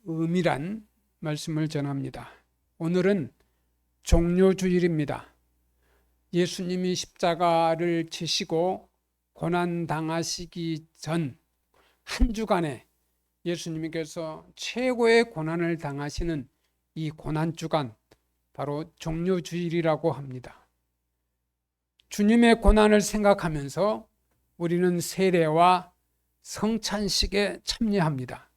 은밀한 말씀을 전합니다. 오늘은 종료주일입니다. 예수님이 십자가를 지시고 고난당하시기 전 한 주간에 예수님께서 최고의 고난을 당하시는 이 고난주간, 바로 종료주일이라고 합니다. 주님의 고난을 생각하면서 우리는 세례와 성찬식에 참여합니다.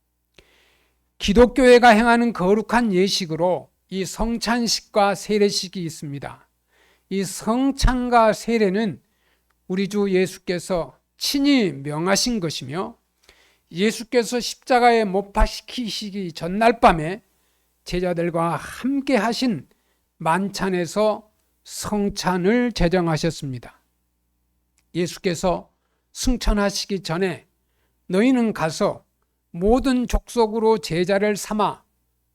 기독교회가 행하는 거룩한 예식으로 이 성찬식과 세례식이 있습니다. 이 성찬과 세례는 우리 주 예수께서 친히 명하신 것이며, 예수께서 십자가에 못 박히시기 전날 밤에 제자들과 함께 하신 만찬에서 성찬을 제정하셨습니다. 예수께서 승천하시기 전에 너희는 가서 모든 족속으로 제자를 삼아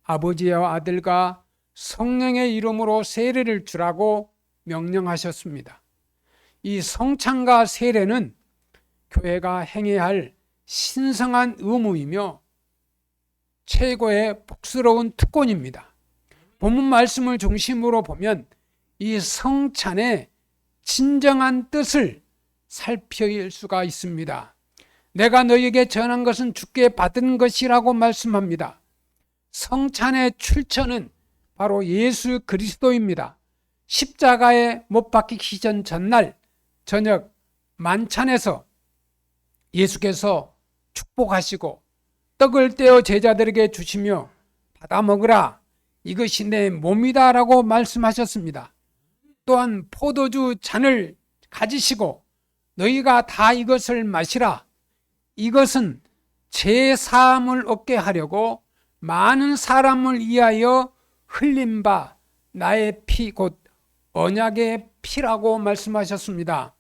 아버지와 아들과 성령의 이름으로 세례를 주라고 명령하셨습니다. 이 성찬과 세례는 교회가 행해야 할 신성한 의무이며 최고의 복스러운 특권입니다. 본문 말씀을 중심으로 보면 이 성찬의 진정한 뜻을 살필 수가 있습니다. 내가 너희에게 전한 것은 주께 받은 것이라고 말씀합니다. 성찬의 출처는 바로 예수 그리스도입니다. 십자가에 못 박히기 전 전날 저녁 만찬에서 예수께서 축복하시고 떡을 떼어 제자들에게 주시며 받아 먹으라, 이것이 내 몸이다 라고 말씀하셨습니다. 또한 포도주 잔을 가지시고 너희가 다 이것을 마시라, 이것은 제 사함을 얻게 하려고 많은 사람을 위하여 흘린 바 나의 피, 곧 언약의 피라고 말씀하셨습니다.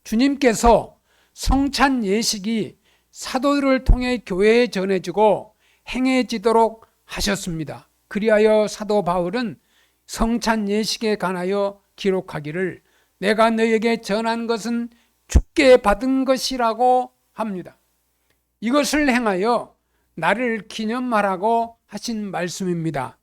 주님께서 성찬 예식이 사도들을 통해 교회에 전해지고 행해지도록 하셨습니다. 그리하여 사도 바울은 성찬 예식에 관하여 기록하기를 내가 너희에게 전한 것은 주께 받은 것이라고 합니다. 이것을 행하여 나를 기념하라고 하신 말씀입니다.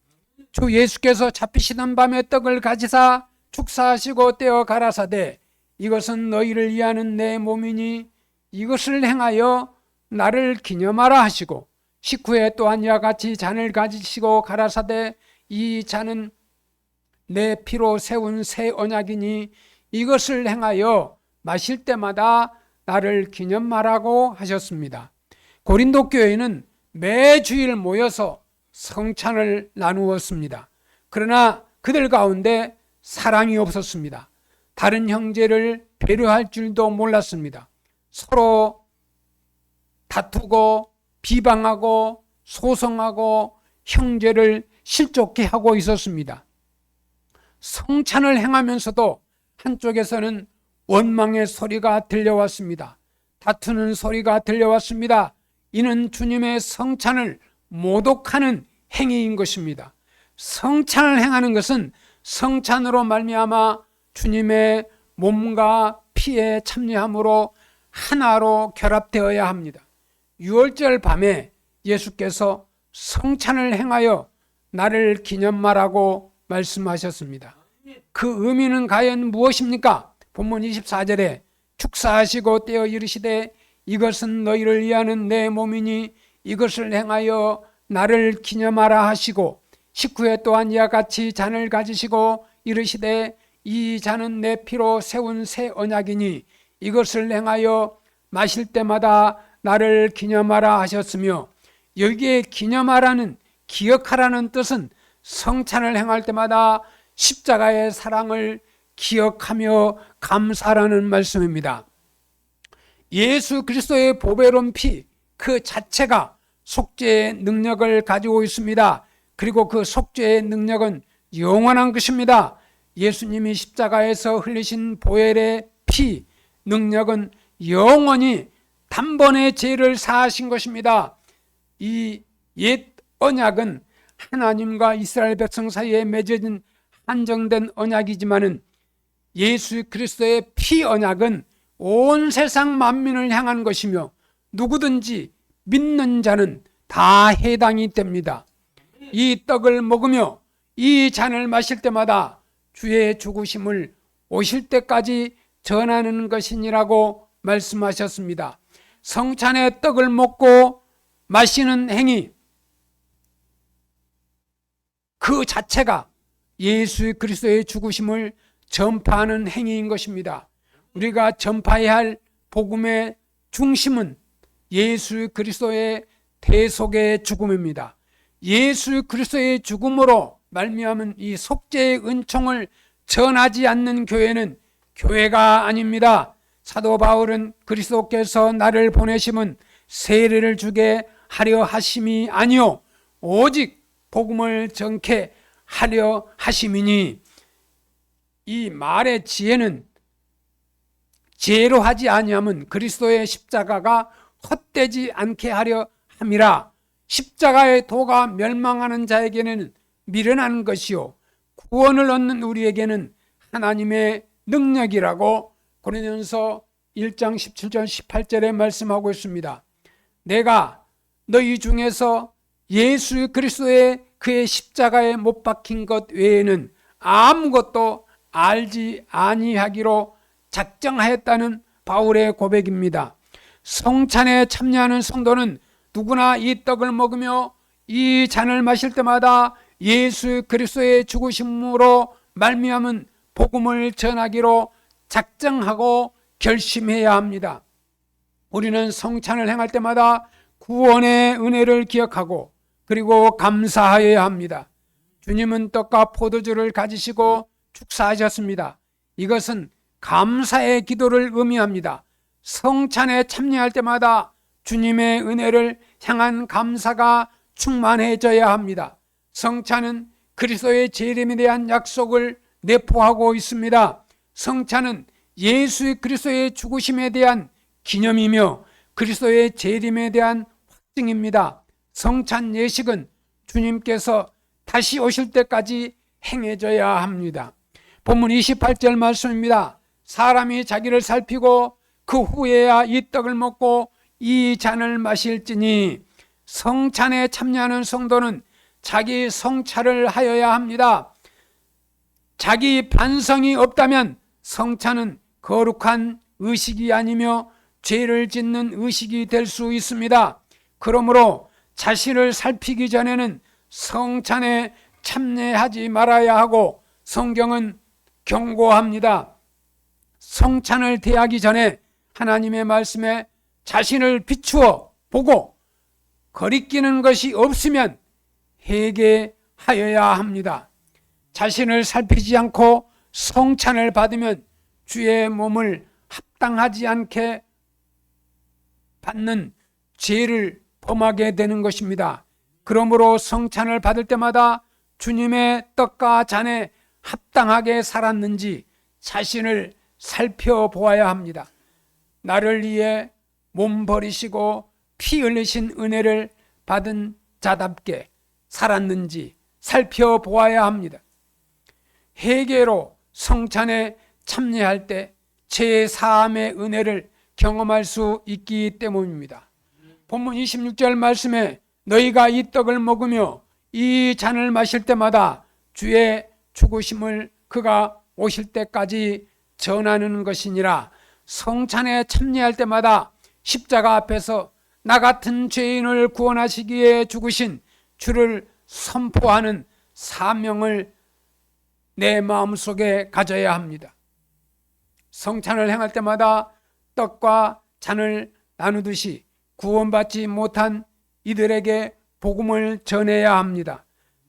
주 예수께서 잡히시던 밤에 떡을 가지사 축사하시고 떼어 가라사대 이것은 너희를 위하는 내 몸이니 이것을 행하여 나를 기념하라 하시고, 식후에 또한 이와 같이 잔을 가지시고 가라사대 이 잔은 내 피로 세운 새 언약이니 이것을 행하여 마실 때마다 나를 기념하라고 하셨습니다. 고린도 교회는 매 주일 모여서 성찬을 나누었습니다. 그러나 그들 가운데 사랑이 없었습니다. 다른 형제를 배려할 줄도 몰랐습니다. 서로 다투고 비방하고 소송하고 형제를 실족해 하고 있었습니다. 성찬을 행하면서도 한쪽에서는 원망의 소리가 들려왔습니다. 다투는 소리가 들려왔습니다. 이는 주님의 성찬을 모독하는 행위인 것입니다. 성찬을 행하는 것은 성찬으로 말미암아 주님의 몸과 피에 참여함으로 하나로 결합되어야 합니다. 유월절 밤에 예수께서 성찬을 행하여 나를 기념하라고 말씀하셨습니다. 그 의미는 과연 무엇입니까? 본문 24절에 축사하시고 떼어 이르시되 이것은 너희를 위하는 내 몸이니 이것을 행하여 나를 기념하라 하시고, 식후에 또한 이와 같이 잔을 가지시고 이르시되 이 잔은 내 피로 세운 새 언약이니 이것을 행하여 마실 때마다 나를 기념하라 하셨으며, 여기에 기념하라는, 기억하라는 뜻은 성찬을 행할 때마다 십자가의 사랑을 기억하며 감사하라는 말씀입니다. 예수 그리스도의 보배로운 피 그 자체가 속죄의 능력을 가지고 있습니다. 그리고 그 속죄의 능력은 영원한 것입니다. 예수님이 십자가에서 흘리신 보혈의 피 능력은 영원히 단번에 죄를 사하신 것입니다. 이 옛 언약은 하나님과 이스라엘 백성 사이에 맺어진 한정된 언약이지만은 예수 그리스도의 피 언약은 온 세상 만민을 향한 것이며 누구든지 믿는 자는 다 해당이 됩니다. 이 떡을 먹으며 이 잔을 마실 때마다 주의 죽으심을 오실 때까지 전하는 것이니라고 말씀하셨습니다. 성찬의 떡을 먹고 마시는 행위, 그 자체가 예수 그리스도의 죽으심을 전파하는 행위인 것입니다. 우리가 전파해야 할 복음의 중심은 예수 그리스도의 대속의 죽음입니다. 예수 그리스도의 죽음으로 말미암은 이 속죄의 은총을 전하지 않는 교회는 교회가 아닙니다. 사도 바울은 그리스도께서 나를 보내심은 세례를 주게 하려 하심이 아니요 오직 복음을 전케 하려 하심이니, 이 말의 지혜는 지혜로 하지 아니하면 그리스도의 십자가가 헛되지 않게 하려 함이라. 십자가의 도가 멸망하는 자에게는 미련한 것이요 구원을 얻는 우리에게는 하나님의 능력이라고 고린도전서 1장 17절 18절에 말씀하고 있습니다. 내가 너희 중에서 예수 그리스도의 그의 십자가에 못 박힌 것 외에는 아무것도 알지 아니하기로 작정하였다는 바울의 고백입니다. 성찬에 참여하는 성도는 누구나 이 떡을 먹으며 이 잔을 마실 때마다 예수 그리스도의 죽으심으로 말미암은 복음을 전하기로 작정하고 결심해야 합니다. 우리는 성찬을 행할 때마다 구원의 은혜를 기억하고 그리고 감사하여야 합니다. 주님은 떡과 포도주를 가지시고 축사하셨습니다. 이것은 감사의 기도를 의미합니다. 성찬에 참여할 때마다 주님의 은혜를 향한 감사가 충만해져야 합니다. 성찬은 그리스도의 재림에 대한 약속을 내포하고 있습니다. 성찬은 예수 그리스도의 죽으심에 대한 기념이며 그리스도의 재림에 대한 확증입니다. 성찬 예식은 주님께서 다시 오실 때까지 행해져야 합니다. 본문 28절 말씀입니다. 사람이 자기를 살피고 그 후에야 이 떡을 먹고 이 잔을 마실지니, 성찬에 참여하는 성도는 자기 성찰을 하여야 합니다. 자기 반성이 없다면 성찬은 거룩한 의식이 아니며 죄를 짓는 의식이 될 수 있습니다. 그러므로 자신을 살피기 전에는 성찬에 참여하지 말아야 하고 성경은 경고합니다. 성찬을 대하기 전에 하나님의 말씀에 자신을 비추어 보고 거리끼는 것이 없으면 회개하여야 합니다. 자신을 살피지 않고 성찬을 받으면 주의 몸을 합당하지 않게 받는 죄를 범하게 되는 것입니다. 그러므로 성찬을 받을 때마다 주님의 떡과 잔에 합당하게 살았는지 자신을 살펴보아야 합니다. 나를 위해 몸 버리시고 피 흘리신 은혜를 받은 자답게 살았는지 살펴보아야 합니다. 회개로 성찬에 참여할 때 죄 사함의 은혜를 경험할 수 있기 때문입니다. 본문 26절 말씀에 너희가 이 떡을 먹으며 이 잔을 마실 때마다 주의 죽으심을 그가 오실 때까지 전하는 것이니라. 성찬에 참여할 때마다 십자가 앞에서 나 같은 죄인을 구원하시기에 죽으신 주를 선포하는 사명을 내 마음속에 가져야 합니다. 성찬을 행할 때마다 떡과 잔을 나누듯이 구원받지 못한 이들에게 복음을 전해야 합니다.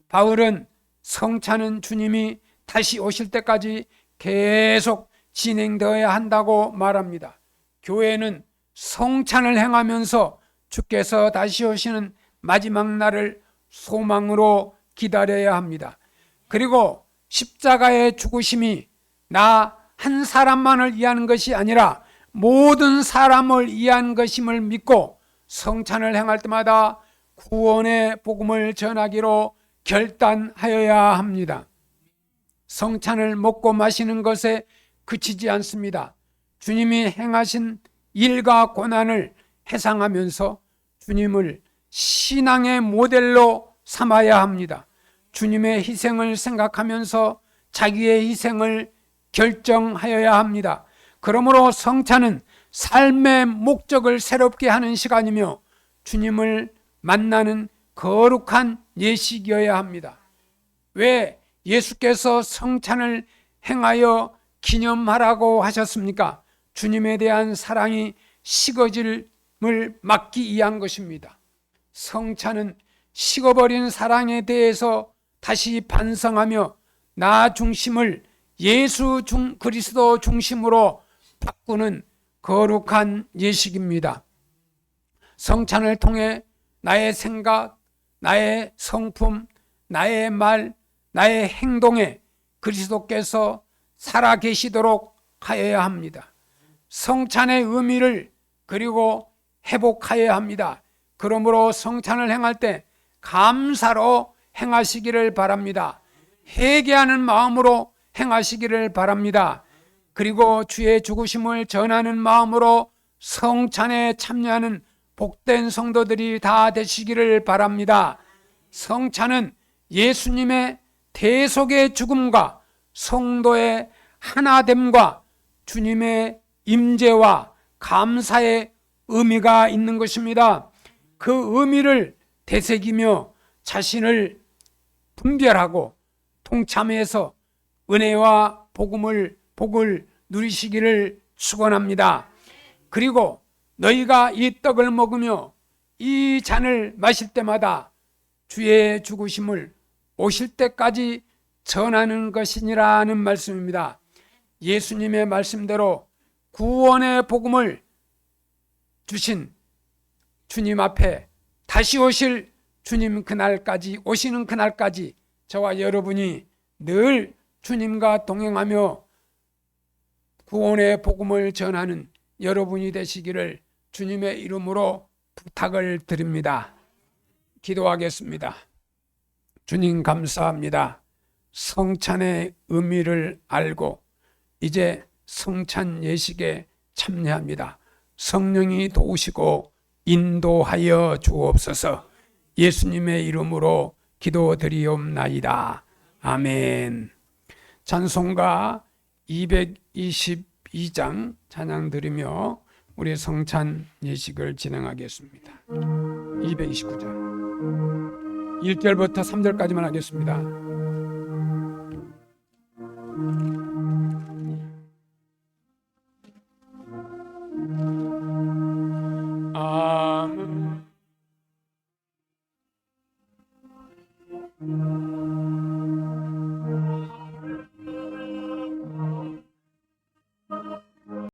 바울은 성찬은 주님이 다시 오실 때까지 계속 진행되어야 한다고 말합니다. 교회는 성찬을 행하면서 주께서 다시 오시는 마지막 날을 소망으로 기다려야 합니다. 그리고 십자가의 죽으심이 나 한 사람만을 위한 것이 아니라 모든 사람을 위한 것임을 믿고 성찬을 행할 때마다 구원의 복음을 전하기로 결단하여야 합니다. 성찬을 먹고 마시는 것에 그치지 않습니다. 주님이 행하신 일과 고난을 회상하면서 주님을 신앙의 모델로 삼아야 합니다. 주님의 희생을 생각하면서 자기의 희생을 결정하여야 합니다. 그러므로 성찬은 삶의 목적을 새롭게 하는 시간이며 주님을 만나는 거룩한 예식이어야 합니다. 왜 예수께서 성찬을 행하여 기념하라고 하셨습니까? 주님에 대한 사랑이 식어짐을 막기 위한 것입니다. 성찬은 식어버린 사랑에 대해서 다시 반성하며 나 중심을 예수 그리스도 중심으로 바꾸는 거룩한 예식입니다. 성찬을 통해 나의 생각, 나의 성품, 나의 말, 나의 행동에 그리스도께서 살아계시도록 하여야 합니다. 성찬의 의미를 그리고 회복하여야 합니다. 그러므로 성찬을 행할 때 감사로 행하시기를 바랍니다. 회개하는 마음으로 행하시기를 바랍니다. 그리고 주의 죽으심을 전하는 마음으로 성찬에 참여하는 복된 성도들이 다 되시기를 바랍니다. 성찬은 예수님의 대속의 죽음과 성도의 하나됨과 주님의 임재와 감사의 의미가 있는 것입니다. 그 의미를 되새기며 자신을 분별하고 통참해서 은혜와 복을 누리시기를 축원합니다. 그리고 너희가 이 떡을 먹으며 이 잔을 마실 때마다 주의 죽으심을 오실 때까지 전하는 것이니라는 말씀입니다. 예수님의 말씀대로 구원의 복음을 주신 주님 앞에 다시 오실 주님 그날까지, 오시는 그날까지 저와 여러분이 늘 주님과 동행하며 구원의 복음을 전하는 여러분이 되시기를 주님의 이름으로 부탁을 드립니다. 기도하겠습니다. 주님 감사합니다. 성찬의 의미를 알고 이제 성찬 예식에 참여합니다. 성령이 도우시고 인도하여 주옵소서. 예수님의 이름으로 기도드리옵나이다. 아멘. 찬송가 222장 찬양 드리며 우리 성찬 예식을 진행하겠습니다. 229장 1절부터 3절까지만 하겠습니다. 아멘.